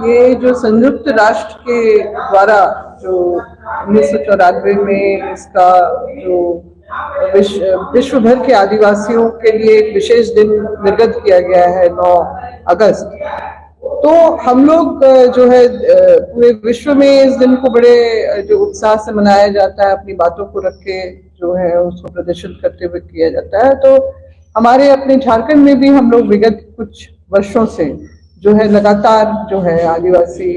ये जो संयुक्त राष्ट्र के द्वारा जो 1994 में इसका जो विश्व भर के आदिवासियों के लिए एक विशेष दिन निर्गत किया गया है 9 अगस्त, तो हम लोग जो है पूरे विश्व में इस दिन को बड़े जो उत्साह से मनाया जाता है, अपनी बातों को रख के जो है उसको प्रदर्शित करते हुए किया जाता है। तो हमारे अपने झारखंड में भी हम लोग विगत कुछ वर्षों से जो है लगातार जो है आदिवासी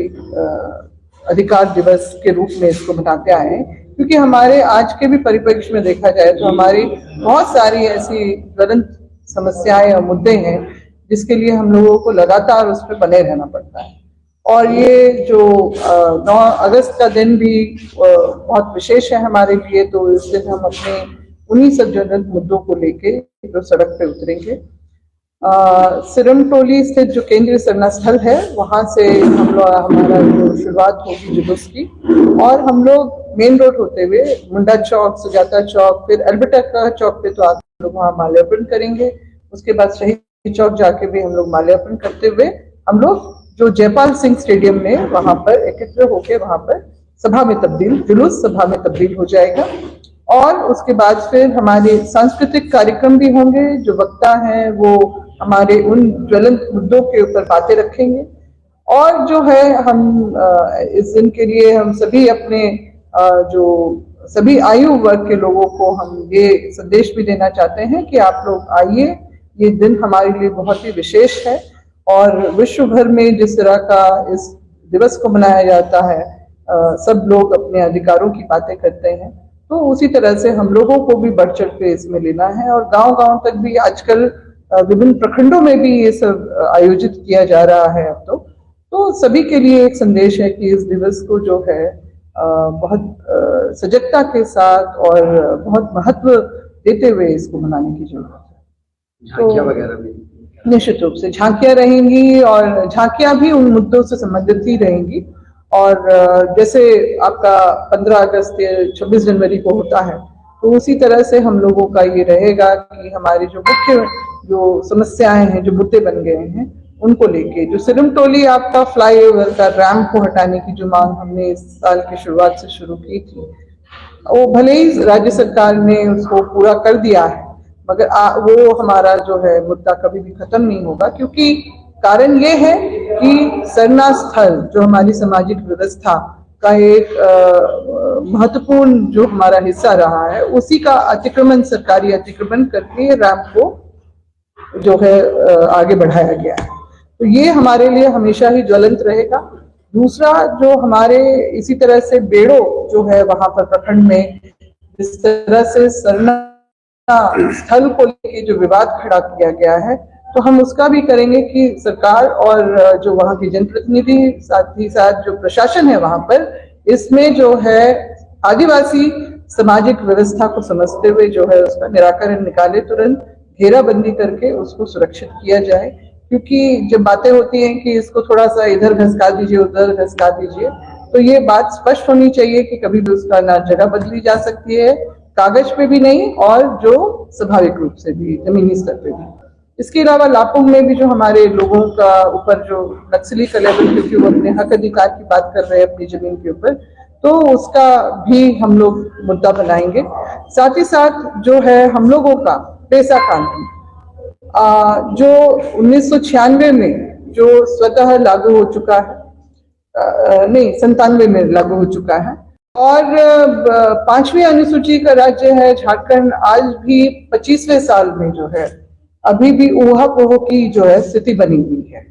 अधिकार दिवस के रूप में इसको मनाते आए हैं, क्योंकि हमारे आज के भी परिप्रेक्ष्य में देखा जाए तो हमारी बहुत सारी ऐसी ज्वलंत समस्याएं और मुद्दे हैं जिसके लिए हम लोगों को लगातार उस पर बने रहना पड़ता है। और ये जो 9 अगस्त का दिन भी बहुत विशेष है हमारे लिए, तो इस दिन हम अपने उन्हीं सब ज्वलंत मुद्दों को लेके जो सड़क पे उतरेंगे। सिरमटोली स्थित जो केंद्रीय सरना स्थल है वहां से हमारा जो शुरुआत होगी जुलूस की, और हम लोग मेन रोड होते हुए मुंडा चौक, सुजाता चौक, फिर अल्बर्टा चौक पे तो आप लोग वहाँ माल्यार्पण करेंगे। उसके बाद शहीद चौक जाके भी हम लोग माल्यार्पण करते हुए हम लोग जो जयपाल सिंह स्टेडियम में वहां पर एकत्र होके वहां पर सभा में जुलूस सभा में तब्दील हो जाएगा। और उसके बाद फिर हमारे सांस्कृतिक कार्यक्रम भी होंगे, जो वक्ता हैं वो हमारे उन ज्वलंत मुद्दों के ऊपर बातें रखेंगे। और जो है हम इस दिन के लिए हम सभी अपने जो सभी आयु वर्ग के लोगों को हम ये संदेश भी देना चाहते हैं कि आप लोग आइए, ये दिन हमारे लिए बहुत ही विशेष है। और विश्व भर में जिस तरह का इस दिवस को मनाया जाता है, सब लोग अपने अधिकारों की बातें करते हैं, तो उसी तरह से हम लोगों को भी बढ़ चढ़ के इसमें लेना है। और गांव-गांव तक भी आजकल विभिन्न प्रखंडों में भी ये सब आयोजित किया जा रहा है अब तो सभी के लिए एक संदेश है कि इस दिवस को जो है बहुत सजगता के साथ और बहुत महत्व देते हुए इसको मनाने की जरूरत है। झांकियां वगैरह भी निश्चित रूप से झांकियां रहेंगी, और झांकियां भी उन मुद्दों से संबंधित ही रहेंगी। और जैसे आपका 15 अगस्त या 26 जनवरी को होता है, तो उसी तरह से हम लोगों का ये रहेगा कि हमारी जो मुख्य जो समस्याएं हैं, जो मुद्दे बन गए हैं, उनको लेके जो सिरमटोली आपका फ्लाईओवर का रैंप को हटाने की जो मांग हमने इस साल की शुरुआत से शुरू की थी, वो भले ही राज्य सरकार ने उसको पूरा कर दिया है, मगर वो हमारा जो है मुद्दा कभी भी खत्म नहीं होगा। क्योंकि कारण ये है कि सरना स्थल जो हमारी सामाजिक व्यवस्था का एक महत्वपूर्ण जो हमारा हिस्सा रहा है, उसी का अतिक्रमण, सरकारी अतिक्रमण करके रैंप को जो है आगे बढ़ाया गया है। तो ये हमारे लिए हमेशा ही ज्वलंत रहेगा। दूसरा जो हमारे इसी तरह से बेड़ो जो है वहां पर प्रखंड में जिस तरह से सरना स्थल को लेकर जो विवाद खड़ा किया गया है, तो हम उसका भी करेंगे कि सरकार और जो वहाँ की जनप्रतिनिधि, साथ ही साथ जो प्रशासन है वहां पर, इसमें जो है आदिवासी सामाजिक व्यवस्था को समझते हुए जो है उसका निराकरण निकाले, तुरंत घेराबंदी करके उसको सुरक्षित किया जाए। क्योंकि जब बातें होती हैं कि इसको थोड़ा सा इधर घसका दीजिए, उधर घसका दीजिए, तो ये बात स्पष्ट होनी चाहिए कि कभी भी उसका ना जगह बदली जा सकती है, कागज पे भी नहीं, और जो स्वाभाविक रूप से भी जमीनी स्तर पे भी। इसके अलावा लापुंग में भी जो हमारे लोगों का ऊपर जो नक्सली का लेवल, क्योंकि वो अपने हक अधिकार की बात कर रहे हैं अपनी जमीन के ऊपर, तो उसका भी हम लोग मुद्दा बनाएंगे। साथ ही साथ जो है हम लोगों का पेशा कानून जो 1996 में जो स्वतः लागू हो चुका है, नहीं 97 में लागू हो चुका है, और 5वीं अनुसूची का राज्य है झारखंड, आज भी 25वें साल में जो है अभी भी ऊहा-पोह की जो है स्थिति बनी हुई है।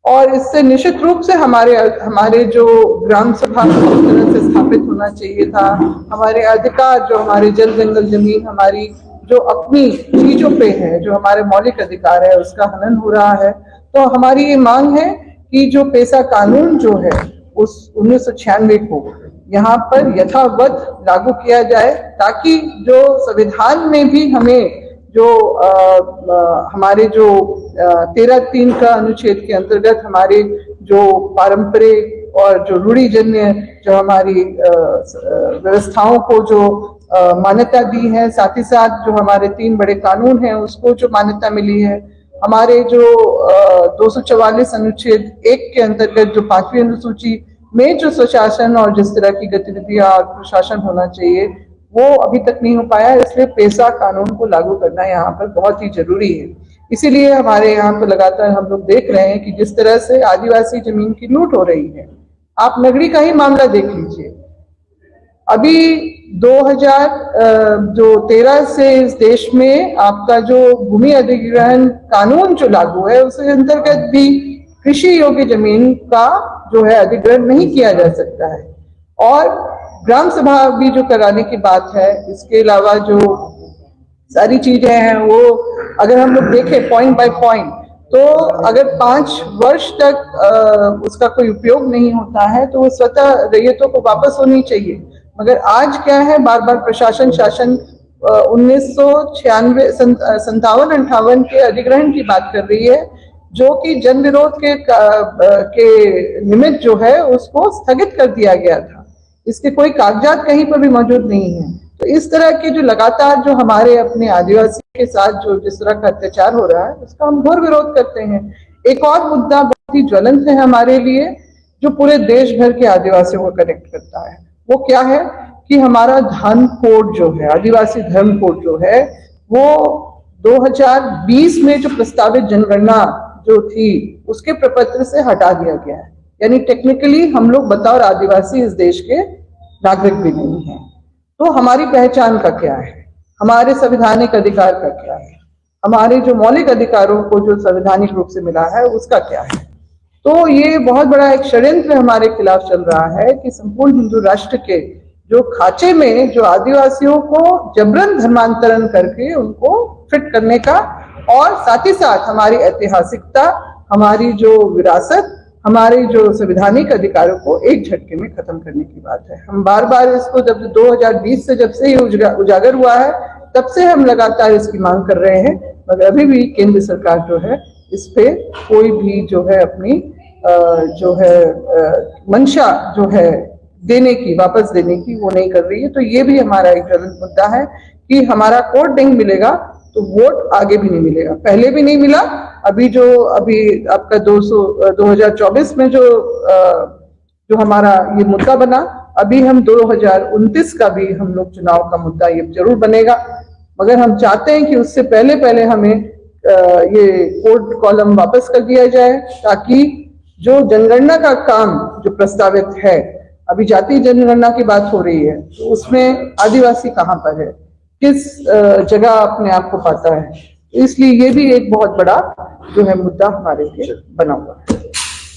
और इससे निश्चित रूप से हमारे जो ग्राम सभा जिस तरह से स्थापित होना चाहिए था, हमारे अधिकार जो हमारे जल जंगल जमीन हमारी जो अपनी चीजों पे है, जो हमारे मौलिक अधिकार है, उसका हनन हो रहा है। तो हमारी ये मांग है कि जो पेशा कानून जो है उस 1996 को यहाँ पर यथावत लागू किया जाए, ताकि जो संविधान में भी हमें जो हमारे जो 13(3) का अनुच्छेद के अंतर्गत हमारे जो पारंपरिक और जो रूढ़िजन्य जो हमारी व्यवस्थाओं को जो मान्यता दी है, साथ ही साथ जो हमारे 3 बड़े कानून हैं उसको जो मान्यता मिली है, हमारे जो 244 अनुच्छेद 1 के अंतर्गत जो 5वीं अनुसूची में जो स्वशासन और जिस तरह की गतिविधियां और प्रशासन होना चाहिए वो अभी तक नहीं हो पाया, इसलिए पेसा कानून को लागू करना यहाँ पर बहुत ही जरूरी है। इसीलिए हमारे यहाँ पर लगातार हम लोग देख रहे हैं कि जिस तरह से आदिवासी जमीन की लूट हो रही है। आप नगरी का ही मामला देख लीजिए, अभी 2013 से इस देश में आपका जो भूमि अधिग्रहण कानून जो लागू है उसके अंतर्गत भी कृषि योग्य जमीन का जो है अधिग्रहण नहीं किया जा सकता है, और ग्राम सभा भी जो कराने की बात है, इसके अलावा जो सारी चीजें हैं वो अगर हम लोग देखें पॉइंट बाय पॉइंट, तो अगर 5 वर्ष तक उसका कोई उपयोग नहीं होता है तो वो स्वतः रैयतों को वापस होनी चाहिए। मगर आज क्या है, बार बार प्रशासन शासन 1996 57-58 के अधिग्रहण की बात कर रही है, जो कि जन विरोध के निमित्त जो है उसको स्थगित कर दिया गया था। इसके कोई कागजात कहीं पर भी मौजूद नहीं है। तो इस तरह के जो लगातार जो हमारे अपने आदिवासी के साथ जो जिस तरह का अत्याचार हो रहा है उसका हम घोर विरोध करते हैं। एक और मुद्दा बहुत ही ज्वलंत है हमारे लिए, जो पूरे देश भर के आदिवासियों को कनेक्ट करता है, वो क्या है कि हमारा धर्म कोड जो है, आदिवासी धर्म कोड जो है, वो 2020 में जो प्रस्तावित जनगणना जो थी उसके प्रपत्र से हटा दिया गया है। यानी टेक्निकली हम लोग बतौर आदिवासी इस देश के नागरिक भी नहीं है। तो हमारी पहचान का क्या है, हमारे संवैधानिक अधिकार का क्या है, हमारे जो मौलिक अधिकारों को जो संवैधानिक रूप से मिला है उसका क्या है। तो ये बहुत बड़ा एक षड्यंत्र हमारे खिलाफ चल रहा है कि संपूर्ण हिंदू राष्ट्र के जो खांचे में जो आदिवासियों को जबरन धर्मांतरण करके उनको फिट करने का, और साथ ही साथ हमारी ऐतिहासिकता, हमारी जो विरासत, हमारे जो संवैधानिक अधिकारों को एक झटके में खत्म करने की बात है। हम बार बार इसको जब 2020 से जब से ये उजागर हुआ है तब से हम लगातार इसकी मांग कर रहे हैं, मगर अभी भी केंद्र सरकार जो है इस पे कोई भी जो है अपनी जो है मंशा जो है देने की, वापस देने की, वो नहीं कर रही है। तो ये भी हमारा एक ज्वलंत मुद्दा है कि हमारा कोड नहीं मिलेगा तो वोट आगे भी नहीं मिलेगा। पहले भी नहीं मिला, अभी आपका 2024 में जो हमारा ये मुद्दा बना, अभी हम 2029 का भी हम लोग चुनाव का मुद्दा ये जरूर बनेगा। मगर हम चाहते हैं कि उससे पहले हमें ये कोड कॉलम वापस कर दिया जाए, ताकि जो जनगणना का काम जो प्रस्तावित है, अभी जातीय जनगणना की बात हो रही है, तो उसमें आदिवासी कहाँ पर है, किस जगह अपने आप को पाता है, इसलिए ये भी एक बहुत बड़ा जो है मुद्दा हमारे लिए बना हुआ है।